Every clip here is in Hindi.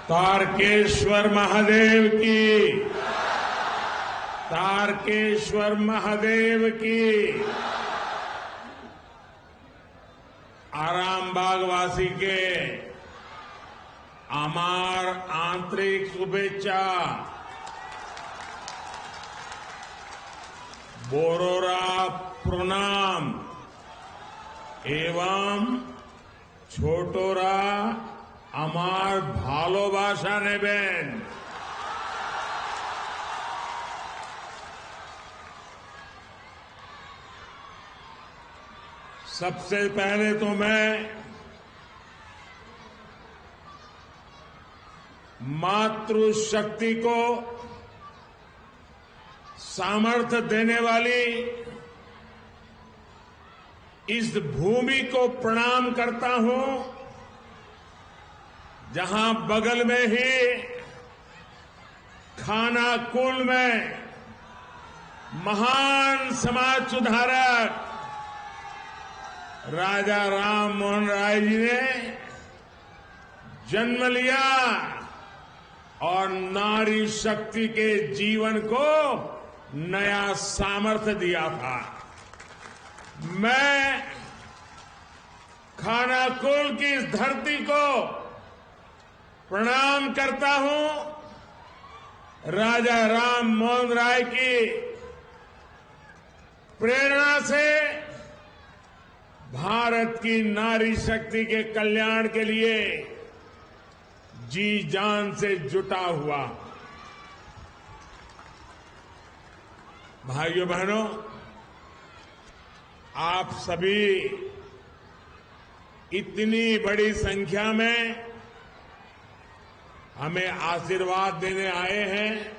तारकेश्वर महादेव की, तारकेश्वर महादेव की। आरामबाग वासी के अमार आंतरिक शुभेच्छा। बोरोरा प्रणाम एवं छोटोरा अमार भालोबाशा नेबेन। सबसे पहले तो मैं मातृशक्ति को सामर्थ्य देने वाली इस भूमि को प्रणाम करता हूं, जहां बगल में ही खानाकुल में महान समाज सुधारक राजा राम मोहन राय जी ने जन्म लिया और नारी शक्ति के जीवन को नया सामर्थ्य दिया था। मैं खानाकुल की इस धरती को प्रणाम करता हूं। राजा राम मोहन राय की प्रेरणा से भारत की नारी शक्ति के कल्याण के लिए जी जान से जुटा हुआ। भाइयों बहनों, आप सभी इतनी बड़ी संख्या में हमें आशीर्वाद देने आए हैं।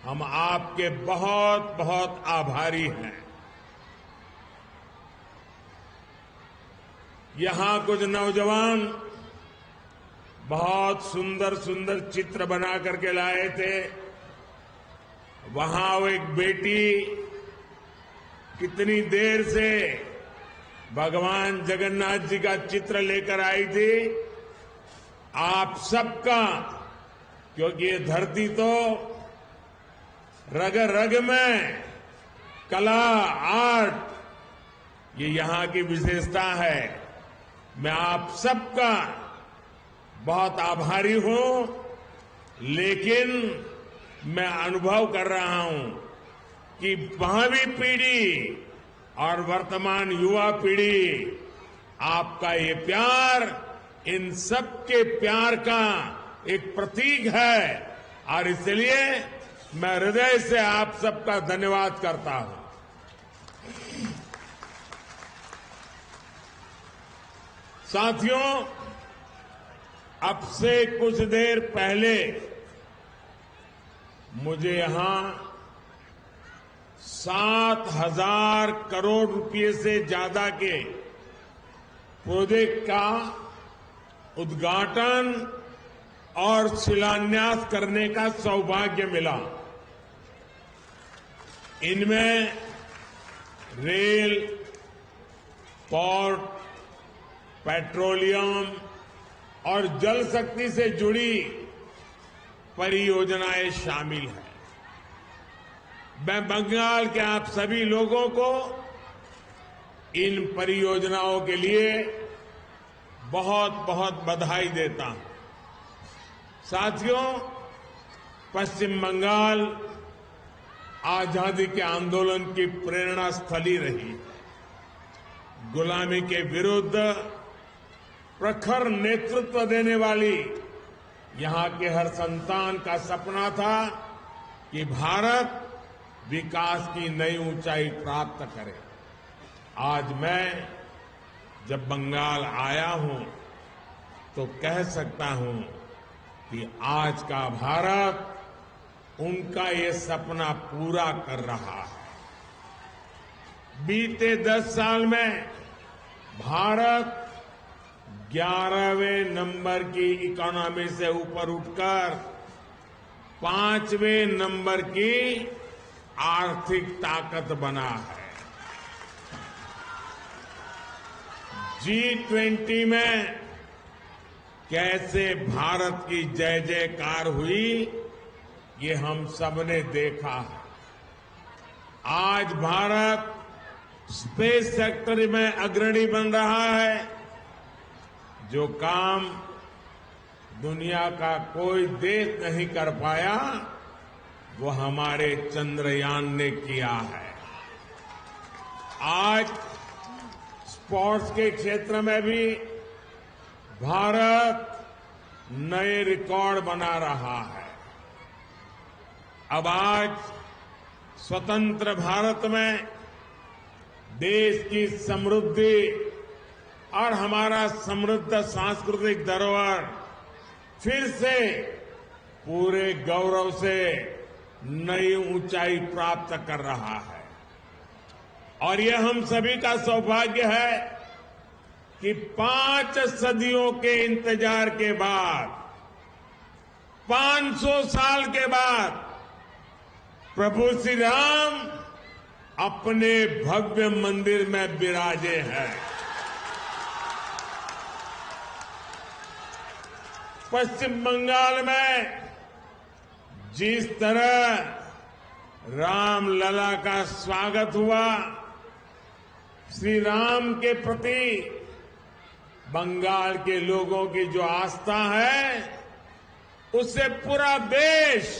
हम आपके बहुत बहुत आभारी हैं। यहां कुछ नौजवान बहुत सुंदर सुंदर चित्र बना करके लाए थे। वहां वो एक बेटी कितनी देर से भगवान जगन्नाथ जी का चित्र लेकर आई थी। आप सबका, क्योंकि ये धरती तो रग रग में कला, आर्ट, ये यहां की विशेषता है। मैं आप सबका बहुत आभारी हूं, लेकिन मैं अनुभव कर रहा हूं कि भावी पीढ़ी और वर्तमान युवा पीढ़ी, आपका ये प्यार इन सबके प्यार का एक प्रतीक है और इसलिए मैं हृदय से आप सबका धन्यवाद करता हूं। साथियों, अब से कुछ देर पहले मुझे यहां 7,000 करोड़ रुपए से ज्यादा के प्रोजेक्ट का उद्घाटन और शिलान्यास करने का सौभाग्य मिला। इनमें रेल, पोर्ट, पेट्रोलियम और जल शक्ति से जुड़ी परियोजनाएं शामिल हैं। मैं बंगाल के आप सभी लोगों को इन परियोजनाओं के लिए बहुत बहुत बधाई देता हूं। साथियों, पश्चिम बंगाल आजादी के आंदोलन की प्रेरणा स्थली रही। गुलामी के विरुद्ध प्रखर नेतृत्व देने वाली यहां के हर संतान का सपना था कि भारत विकास की नई ऊंचाई प्राप्त करे। आज मैं जब बंगाल आया हूं तो कह सकता हूं कि आज का भारत उनका ये सपना पूरा कर रहा है। बीते 10 साल में भारत 11वें नंबर की इकोनॉमी से ऊपर उठकर 5वें नंबर की आर्थिक ताकत बना है। G20 में कैसे भारत की जय जयकार हुई, ये हम सबने देखा है। आज भारत स्पेस सेक्टर में अग्रणी बन रहा है। जो काम दुनिया का कोई देश नहीं कर पाया, वो हमारे चंद्रयान ने किया है। आज स्पोर्ट्स के क्षेत्र में भी भारत नए रिकॉर्ड बना रहा है। अब आज स्वतंत्र भारत में देश की समृद्धि और हमारा समृद्ध सांस्कृतिक धरोहर फिर से पूरे गौरव से नई ऊंचाई प्राप्त कर रहा है। और यह हम सभी का सौभाग्य है कि 5 सदियों के इंतजार के बाद, 500 साल के बाद प्रभु श्री राम अपने भव्य मंदिर में विराजे हैं। पश्चिम बंगाल में जिस तरह रामलला का स्वागत हुआ, श्री राम के प्रति बंगाल के लोगों की जो आस्था है, उससे पूरा देश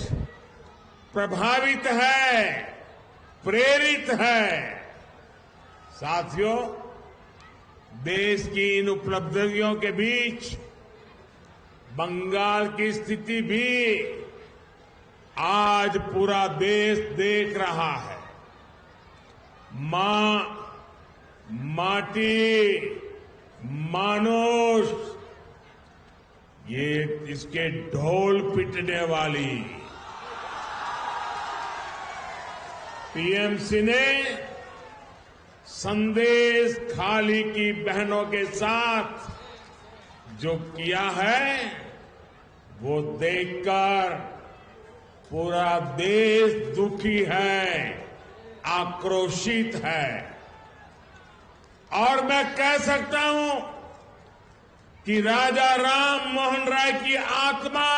प्रभावित है, प्रेरित है। साथियों, देश की इन उपलब्धियों के बीच बंगाल की स्थिति भी आज पूरा देश देख रहा है। मां, माटी, मानुष, ये इसके ढोल पिटने वाली टीएमसी ने संदेश खाली की बहनों के साथ जो किया है, वो देखकर पूरा देश दुखी है, आक्रोशित है। और मैं कह सकता हूं कि राजा राम मोहन राय की आत्मा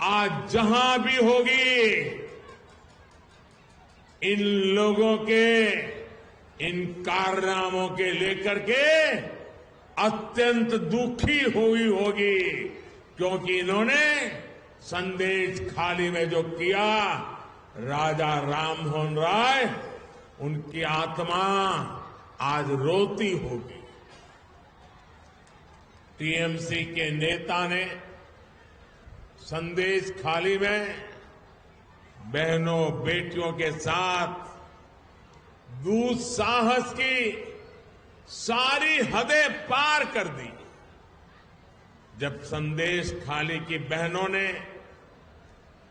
आज जहां भी होगी, इन लोगों के इन कारनामों के लेकर के अत्यंत दुखी हुई होगी, क्योंकि इन्होंने संदेश खाली में जो किया, राजा राम मोहन राय, उनकी आत्मा आज रोती होगी। टीएमसी के नेता ने संदेश खाली में बहनों बेटियों के साथ दुस्साहस की सारी हदें पार कर दी। जब संदेश खाली की बहनों ने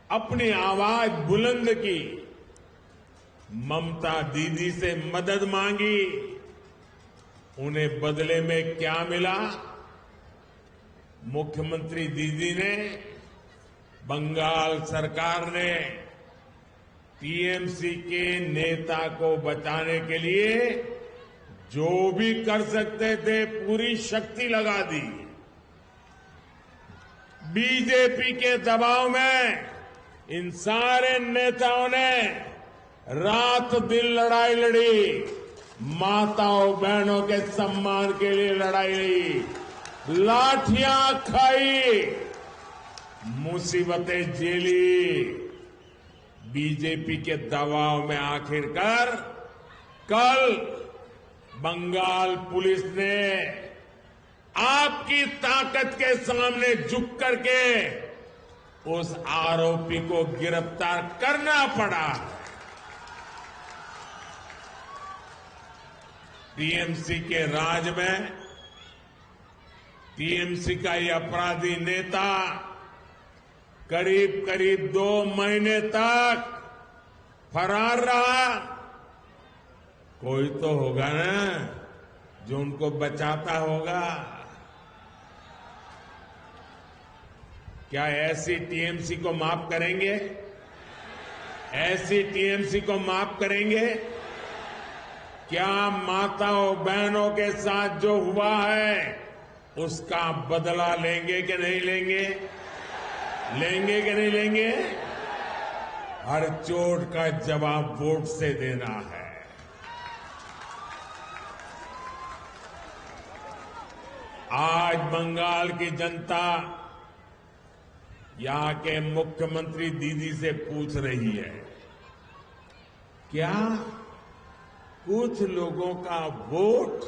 अपनी आवाज बुलंद की, ममता दीदी से मदद मांगी, उन्हें बदले में क्या मिला? मुख्यमंत्री दीदी ने, बंगाल सरकार ने टीएमसी के नेता को बचाने के लिए जो भी कर सकते थे पूरी शक्ति लगा दी। बीजेपी के दबाव में इन सारे नेताओं ने रात दिन लड़ाई लड़ी, माताओं बहनों के सम्मान के लिए लड़ाई लड़ी, लाठियां खाई, मुसीबतें झेली। बीजेपी के दबाव में आखिरकार कल बंगाल पुलिस ने आपकी ताकत के सामने झुक करके उस आरोपी को गिरफ्तार करना पड़ा। टीएमसी के राज में टीएमसी का ये अपराधी नेता करीब करीब 2 महीने तक फरार रहा। कोई तो होगा ना जो उनको बचाता होगा। क्या ऐसी टीएमसी को माफ करेंगे? ऐसी टीएमसी को माफ करेंगे? क्या माताओं बहनों के साथ जो हुआ है, उसका बदला लेंगे कि नहीं लेंगे? लेंगे कि नहीं लेंगे? हर चोट का जवाब वोट से देना है। आज बंगाल की जनता यहां के मुख्यमंत्री दीदी से पूछ रही है, क्या कुछ लोगों का वोट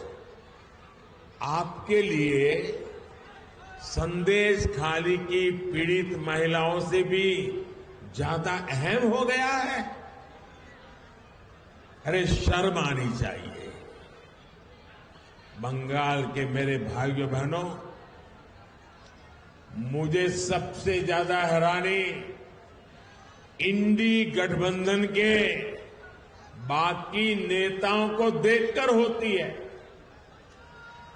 आपके लिए संदेश खाली की पीड़ित महिलाओं से भी ज्यादा अहम हो गया है? अरे शर्म आनी चाहिए। बंगाल के मेरे भाइयों बहनों, मुझे सबसे ज्यादा हैरानी इंडी गठबंधन के बाकी नेताओं को देखकर होती है।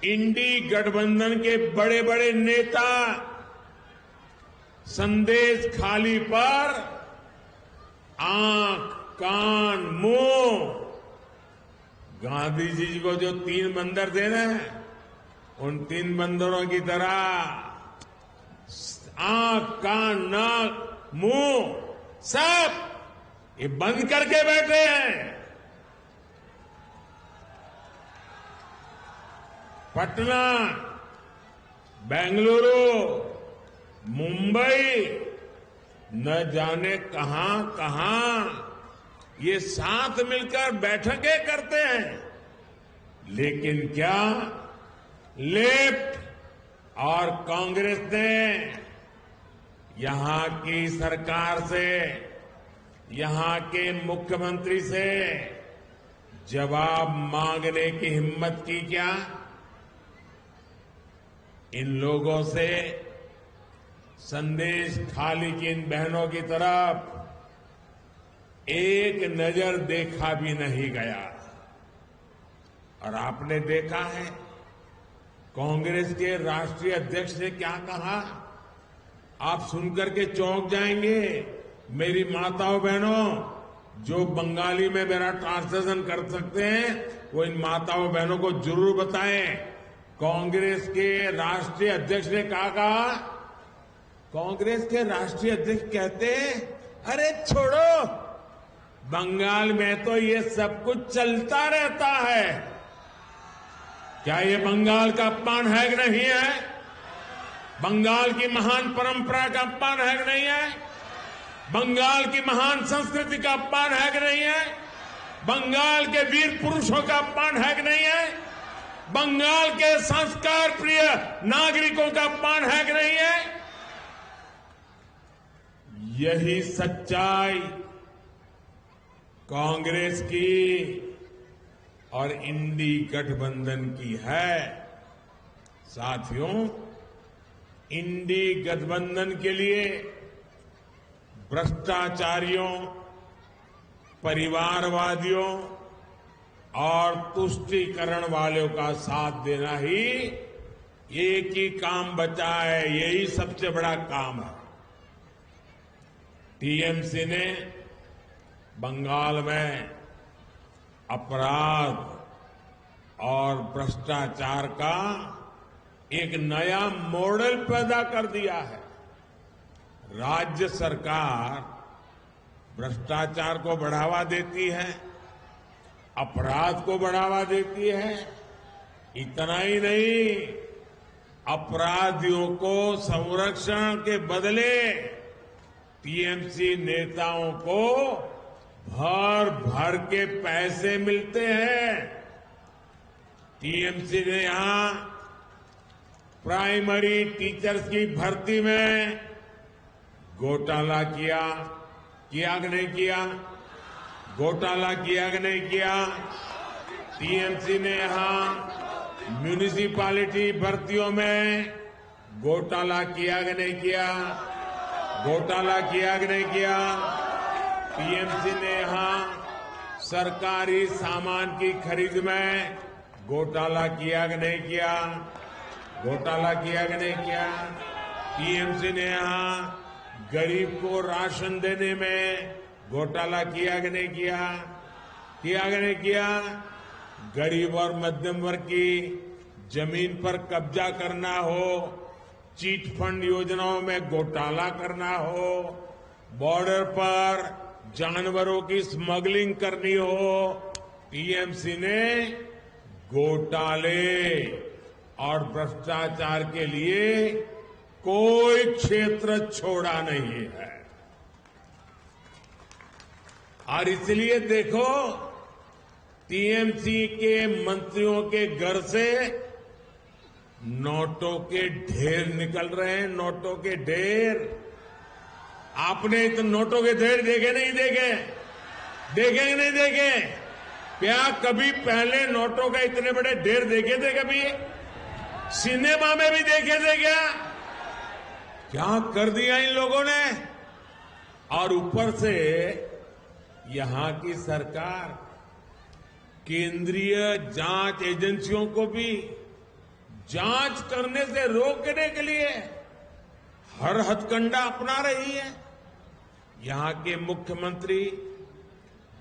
इंडी गठबंधन के बड़े बड़े नेता संदेश खाली पर आंख, कान, मुंह, गांधी जी को जो 3 बंदर दे रहे हैं, उन 3 बंदरों की तरह आंख, कान, नाक, मुंह सब ये बंद करके बैठे हैं। पटना, बेंगलुरु, मुंबई, न जाने कहां कहां ये साथ मिलकर बैठकें करते हैं। लेकिन क्या लेफ्ट और कांग्रेस ने यहां की सरकार से, यहां के मुख्यमंत्री से जवाब मांगने की हिम्मत की क्या? इन लोगों से संदेश खाली की इन बहनों की तरफ एक नजर देखा भी नहीं गया। और आपने देखा है कांग्रेस के राष्ट्रीय अध्यक्ष ने क्या कहा? आप सुनकर के चौंक जाएंगे। मेरी माताओं बहनों, जो बंगाली में मेरा ट्रांसलेशन कर सकते हैं वो इन माताओं बहनों को जरूर बताएं। कांग्रेस के राष्ट्रीय अध्यक्ष ने क्या कहा? कांग्रेस के राष्ट्रीय अध्यक्ष कहते हैं, अरे छोड़ो, बंगाल में तो ये सब कुछ चलता रहता है। क्या ये बंगाल का अपमान है कि नहीं है? बंगाल की महान परंपरा का अपमान है कि नहीं है? बंगाल की महान संस्कृति का अपमान है कि नहीं है? बंगाल के वीर पुरुषों का अपमान है कि नहीं है? बंगाल के संस्कार प्रिय नागरिकों का अपमान है कि नहीं है? यही सच्चाई कांग्रेस की और इंडी गठबंधन की है। साथियों, इंडी गठबंधन के लिए भ्रष्टाचारियों, परिवारवादियों और तुष्टीकरण वालों का साथ देना ही एक ही काम बचा है। यही सबसे बड़ा काम है। टीएमसी ने बंगाल में अपराध और भ्रष्टाचार का एक नया मॉडल पैदा कर दिया है। राज्य सरकार भ्रष्टाचार को बढ़ावा देती है, अपराध को बढ़ावा देती है। इतना ही नहीं, अपराधियों को संरक्षण के बदले टीएमसी नेताओं को भर भर के पैसे मिलते हैं। टीएमसी ने यहां प्राइमरी टीचर्स की भर्ती में घोटाला किया कि नहीं किया? घोटाला किया कि नहीं किया? टीएमसी ने यहां म्यूनिसिपैलिटी भर्तियों में घोटाला किया कि नहीं किया? घोटाला किया कि नहीं किया? टीएमसी ने यहां सरकारी सामान की खरीद में घोटाला किया कि नहीं किया? घोटाला किया कि नहीं किया? टीएमसी ने यहां गरीब को राशन देने में घोटाला किया कि नहीं किया? किया कि नहीं किया? गरीब और मध्यम वर्ग की जमीन पर कब्जा करना हो, चीट फंड योजनाओं में घोटाला करना हो, बॉर्डर पर जानवरों की स्मगलिंग करनी हो, टीएमसी ने घोटाले और भ्रष्टाचार के लिए कोई क्षेत्र छोड़ा नहीं है। और इसलिए देखो, टीएमसी के मंत्रियों के घर से नोटों के ढेर निकल रहे हैं, नोटों के ढेर। आपने तो नोटों के ढेर देखे नहीं देखे? देखे कि नहीं देखे? क्या कभी पहले नोटों का इतने बड़े ढेर देखे थे? कभी सिनेमा में भी देखे थे क्या? क्या कर दिया इन लोगों ने। और ऊपर से यहां की सरकार केंद्रीय जांच एजेंसियों को भी जांच करने से रोकने के लिए हर हथकंडा अपना रही है। यहां के मुख्यमंत्री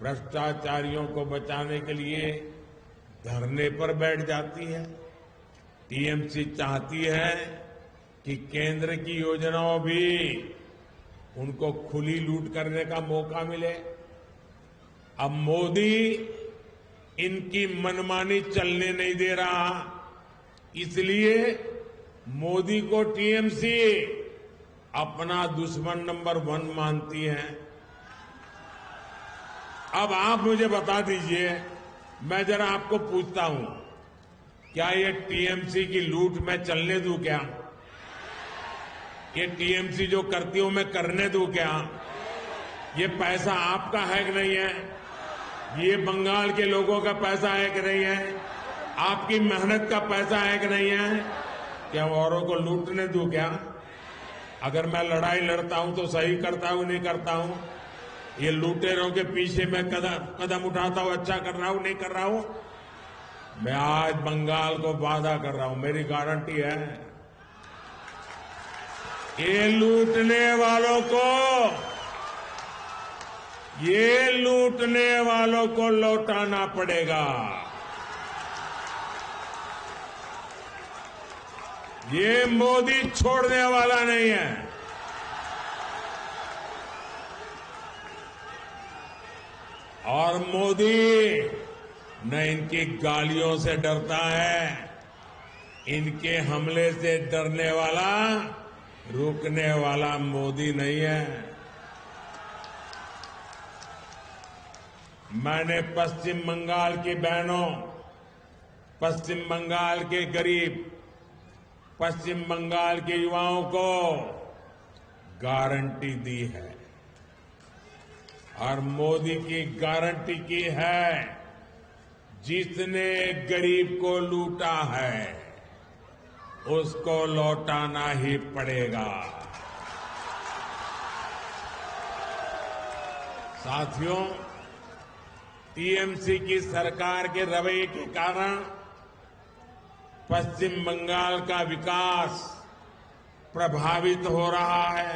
भ्रष्टाचारियों को बचाने के लिए धरने पर बैठ जाती है। टीएमसी चाहती है कि केंद्र की योजनाओं भी उनको खुली लूट करने का मौका मिले। अब मोदी इनकी मनमानी चलने नहीं दे रहा, इसलिए मोदी को टीएमसी अपना दुश्मन नंबर 1 मानती है। अब आप मुझे बता दीजिए, मैं जरा आपको पूछता हूं, क्या ये टीएमसी की लूट मैं चलने दूं क्या? ये टीएमसी जो करती हूं मैं करने दूं क्या? ये पैसा आपका है कि नहीं है? ये बंगाल के लोगों का पैसा है कि नहीं है? आपकी मेहनत का पैसा है कि नहीं है? क्या औरों को लूटने दूं क्या? अगर मैं लड़ाई लड़ता हूं तो सही करता हूं नहीं करता हूं? ये लुटेरों के पीछे मैं कदम उठाता हूं, अच्छा कर रहा हूं नहीं कर रहा हूं? मैं आज बंगाल को वादा कर रहा हूं, मेरी गारंटी है, ये लूटने वालों को लौटाना पड़ेगा। ये मोदी छोड़ने वाला नहीं है। और मोदी न इनकी गालियों से डरता है, इनके हमले से डरने वाला, रुकने वाला मोदी नहीं है। मैंने पश्चिम बंगाल की बहनों, पश्चिम बंगाल के गरीब, पश्चिम बंगाल के युवाओं को गारंटी दी है और मोदी की गारंटी की है, जिसने गरीब को लूटा है उसको लौटाना ही पड़ेगा। साथियों, टीएमसी की सरकार के रवैये के कारण पश्चिम बंगाल का विकास प्रभावित हो रहा है।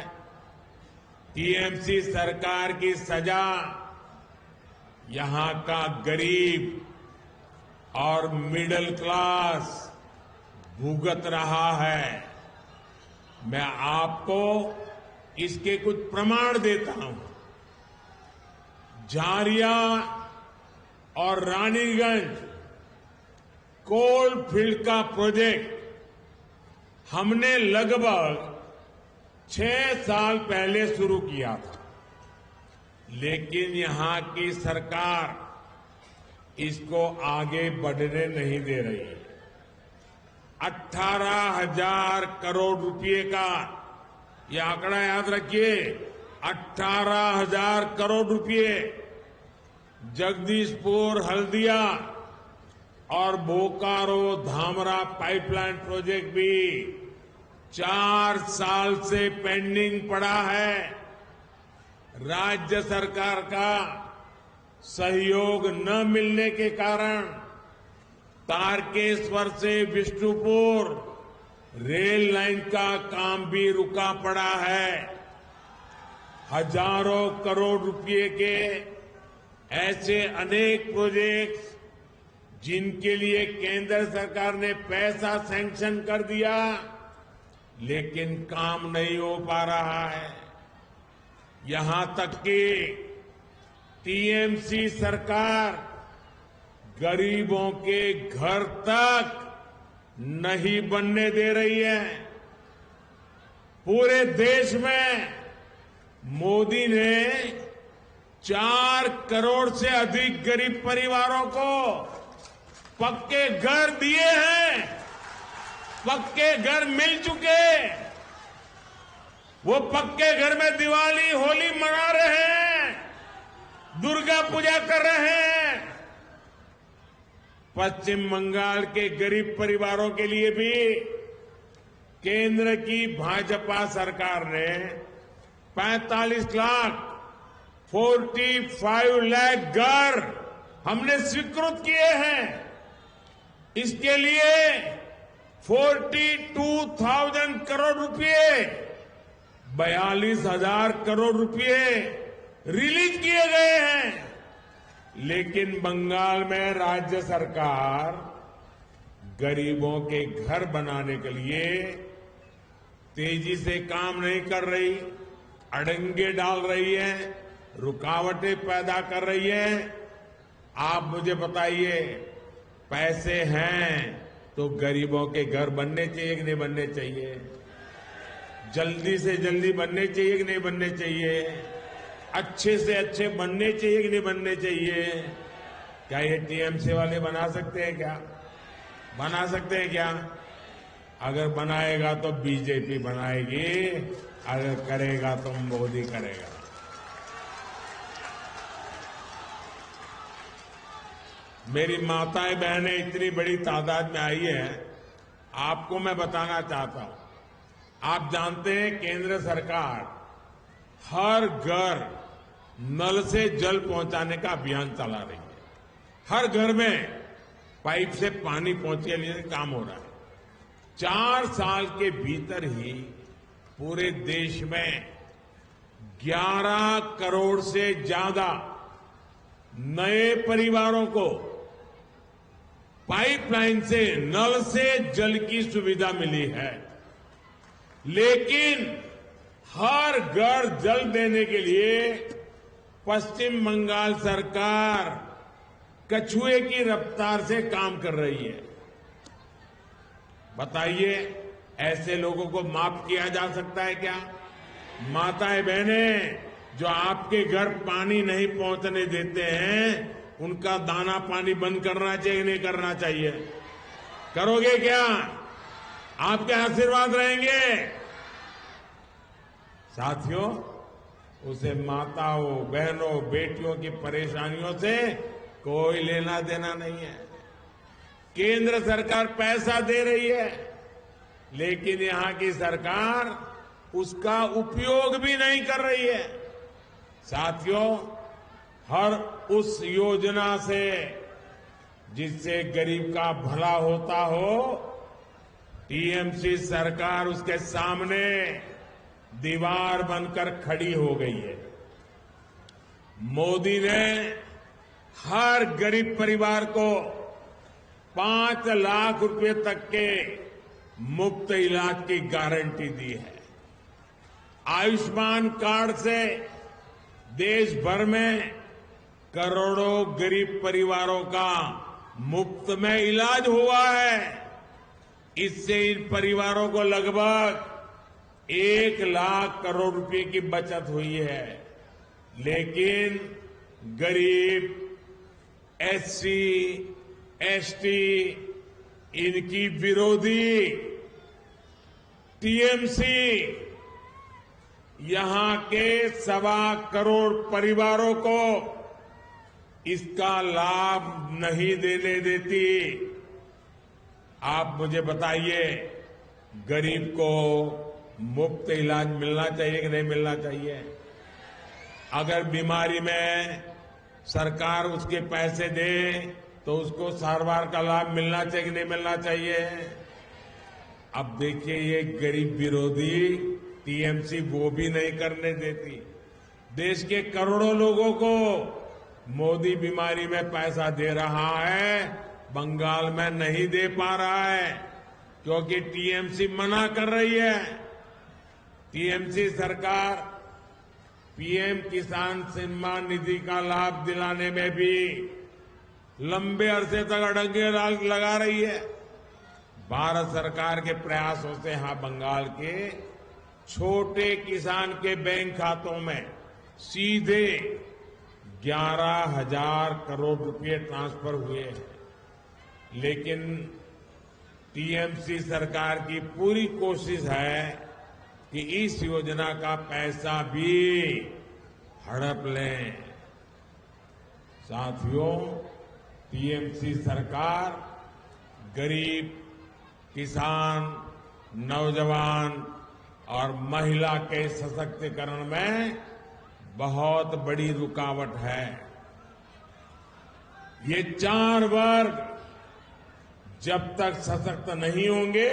टीएमसी सरकार की सजा यहां का गरीब और मिडिल क्लास भुगत रहा है। मैं आपको इसके कुछ प्रमाण देता हूं। झारिया और रानीगंज कोल फील्ड का प्रोजेक्ट हमने लगभग 6 साल पहले शुरू किया था, लेकिन यहां की सरकार इसको आगे बढ़ने नहीं दे रही है। 18,000 करोड़ रुपए का ये आंकड़ा याद रखिए, 18,000 करोड़ रुपए जगदीशपुर, हल्दिया और बोकारो धामरा पाइपलाइन प्रोजेक्ट भी 4 साल से पेंडिंग पड़ा है। राज्य सरकार का सहयोग न मिलने के कारण तारकेश्वर से विष्णुपुर रेल लाइन का काम भी रुका पड़ा है। हजारों करोड़ रुपए के ऐसे अनेक प्रोजेक्ट्स जिनके लिए केंद्र सरकार ने पैसा सैंक्शन कर दिया, लेकिन काम नहीं हो पा रहा है। यहां तक कि टीएमसी सरकार गरीबों के घर तक नहीं बनने दे रही है। पूरे देश में मोदी ने 4 करोड़ से अधिक गरीब परिवारों को पक्के घर दिए हैं, पक्के घर मिल चुके। वो पक्के घर में दिवाली होली मना रहे हैं, दुर्गा पूजा कर रहे हैं। पश्चिम बंगाल के गरीब परिवारों के लिए भी केंद्र की भाजपा सरकार ने 45 लाख 45 लाख घर हमने स्वीकृत किए हैं। इसके लिए 42,000 करोड़ रुपए, 42,000 करोड़ रुपए रिलीज किए गए हैं। लेकिन बंगाल में राज्य सरकार गरीबों के घर बनाने के लिए तेजी से काम नहीं कर रही, अड़ंगे डाल रही है, रुकावटें पैदा कर रही है। आप मुझे बताइए, पैसे हैं तो गरीबों के घर बनने चाहिए कि नहीं बनने चाहिए? जल्दी से जल्दी बनने चाहिए कि नहीं बनने चाहिए? अच्छे से अच्छे बनने चाहिए कि नहीं बनने चाहिए? क्या ये टीएमसी वाले बना सकते हैं क्या? बना सकते हैं क्या? अगर बनाएगा तो बीजेपी बनाएगी, अगर करेगा तो मोदी करेगा। मेरी माताएं बहनें इतनी बड़ी तादाद में आई है, आपको मैं बताना चाहता हूं। आप जानते हैं केंद्र सरकार हर घर नल से जल पहुंचाने का अभियान चला रही है। हर घर में पाइप से पानी पहुंचाने का काम हो रहा है। 4 साल के भीतर ही पूरे देश में 11 करोड़ से ज्यादा नए परिवारों को पाइपलाइन से, नल से जल की सुविधा मिली है। लेकिन हर घर जल देने के लिए पश्चिम बंगाल सरकार कछुए की रफ्तार से काम कर रही है। बताइए, ऐसे लोगों को माफ किया जा सकता है क्या? माताएं बहनें जो आपके घर पानी नहीं पहुंचने देते हैं, उनका दाना पानी बंद करना चाहिए नहीं करना चाहिए? करोगे क्या? आपके आशीर्वाद रहेंगे। साथियों, उसे माताओं, बहनों, बेटियों की परेशानियों से कोई लेना देना नहीं है। केंद्र सरकार पैसा दे रही है, लेकिन यहां की सरकार उसका उपयोग भी नहीं कर रही है। साथियों, हर उस योजना से जिससे गरीब का भला होता हो, टीएमसी सरकार उसके सामने दीवार बनकर खड़ी हो गई है। मोदी ने हर गरीब परिवार को 5 लाख रुपए तक के मुफ्त इलाज की गारंटी दी है। आयुष्मान कार्ड से देश भर में करोड़ों गरीब परिवारों का मुफ्त में इलाज हुआ है। इससे इन परिवारों को लगभग 1 लाख करोड़ रुपए की बचत हुई है। लेकिन गरीब, एससी, एसटी, इनकी विरोधी टीएमसी यहां के 1.25 करोड़ परिवारों को इसका लाभ नहीं देने देती। आप मुझे बताइए, गरीब को मुफ्त इलाज मिलना चाहिए कि नहीं मिलना चाहिए? अगर बीमारी में सरकार उसके पैसे दे तो उसको सारवार का लाभ मिलना चाहिए कि नहीं मिलना चाहिए? अब देखिए, ये गरीब विरोधी टीएमसी वो भी नहीं करने देती। देश के करोड़ों लोगों को मोदी बीमारी में पैसा दे रहा है, बंगाल में नहीं दे पा रहा है क्योंकि टीएमसी मना कर रही है। टीएमसी सरकार पीएम किसान सम्मान निधि का लाभ दिलाने में भी लंबे अरसे तक अड़ंगे लगा रही है। भारत सरकार के प्रयासों से यहां बंगाल के छोटे किसान के बैंक खातों में सीधे 11,000 करोड़ रुपए ट्रांसफर हुए हैं। लेकिन टीएमसी सरकार की पूरी कोशिश है कि इस योजना का पैसा भी हड़प लें। साथियों, टीएमसी सरकार गरीब, किसान, नौजवान और महिला के सशक्तिकरण में बहुत बड़ी रुकावट है। ये 4 वर्ग जब तक सशक्त नहीं होंगे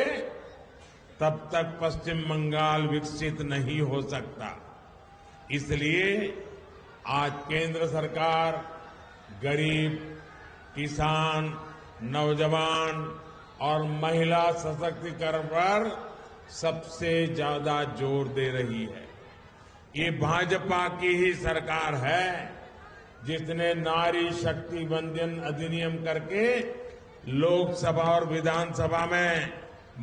तब तक पश्चिम बंगाल विकसित नहीं हो सकता। इसलिए आज केंद्र सरकार गरीब, किसान, नौजवान और महिला सशक्तिकरण पर सबसे ज्यादा जोर दे रही है। ये भाजपा की ही सरकार है जिसने नारी शक्ति वंदन अधिनियम करके लोकसभा और विधानसभा में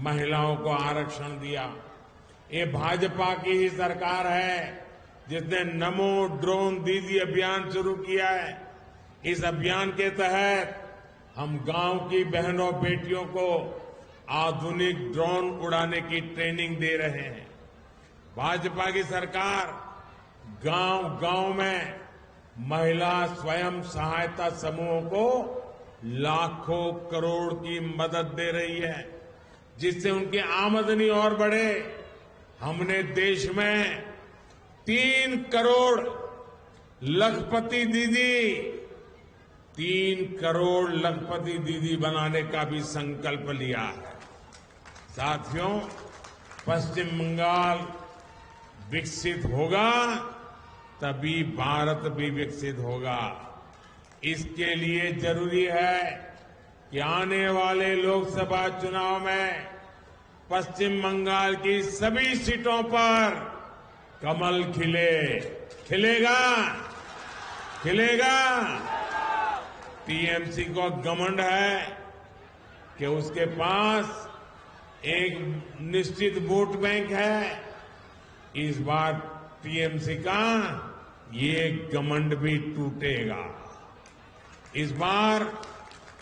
महिलाओं को आरक्षण दिया। ये भाजपा की ही सरकार है जिसने नमो ड्रोन दीदी अभियान शुरू किया है। इस अभियान के तहत हम गांव की बहनों बेटियों को आधुनिक ड्रोन उड़ाने की ट्रेनिंग दे रहे हैं। भाजपा की सरकार गांव-गांव में महिला स्वयं सहायता समूहों को लाखों करोड़ की मदद दे रही है जिससे उनकी आमदनी और बढ़े। हमने देश में 3 करोड़ लखपति दीदी 3 करोड़ लखपति दीदी बनाने का भी संकल्प लिया है। साथियों, पश्चिम बंगाल विकसित होगा तभी भारत भी विकसित होगा। इसके लिए जरूरी है कि आने वाले लोकसभा चुनाव में पश्चिम बंगाल की सभी सीटों पर कमल खिले। खिलेगा? खिलेगा? टीएमसी को घमंड है कि उसके पास एक निश्चित वोट बैंक है। इस बार टीएमसी का ये घमंड भी टूटेगा। इस बार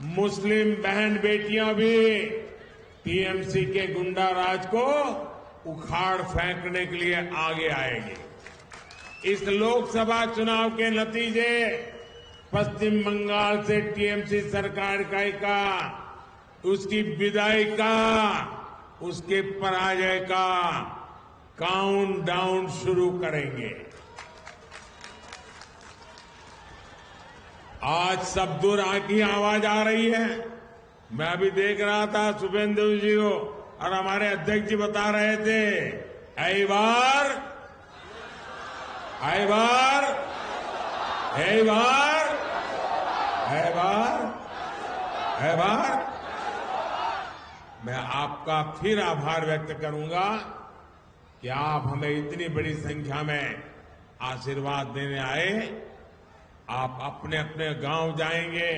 मुस्लिम बहन बेटियां भी टीएमसी के गुंडा राज को उखाड़ फेंकने के लिए आगे आएगी। इस लोकसभा चुनाव के नतीजे पश्चिम बंगाल से टीएमसी सरकार का उसकी विदाई का, उसके पराजय का काउंट डाउन शुरू करेंगे। आज सब दूर की आवाज आ रही है। मैं अभी देख रहा था शुभेंदु जी को और हमारे अध्यक्ष जी बता रहे थे, ऐ बार, ऐ बार, ऐ बार, ऐ बार, ऐ बार। मैं आपका फिर आभार व्यक्त करूंगा कि आप हमें इतनी बड़ी संख्या में आशीर्वाद देने आए। आप अपने अपने गांव जाएंगे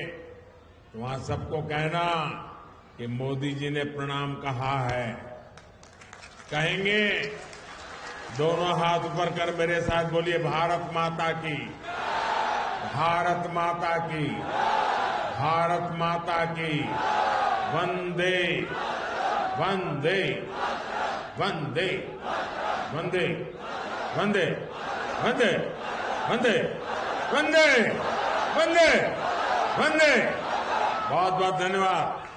तो वहां सबको कहना कि मोदी जी ने प्रणाम कहा है। कहेंगे? दोनों हाथ ऊपर कर मेरे साथ बोलिए, भारत माता की, भारत माता की, भारत माता की, वंदे वंदे वंदे वंदे वंदे वंदे वंदे वंदे वंदे वंदे। बहुत बहुत धन्यवाद।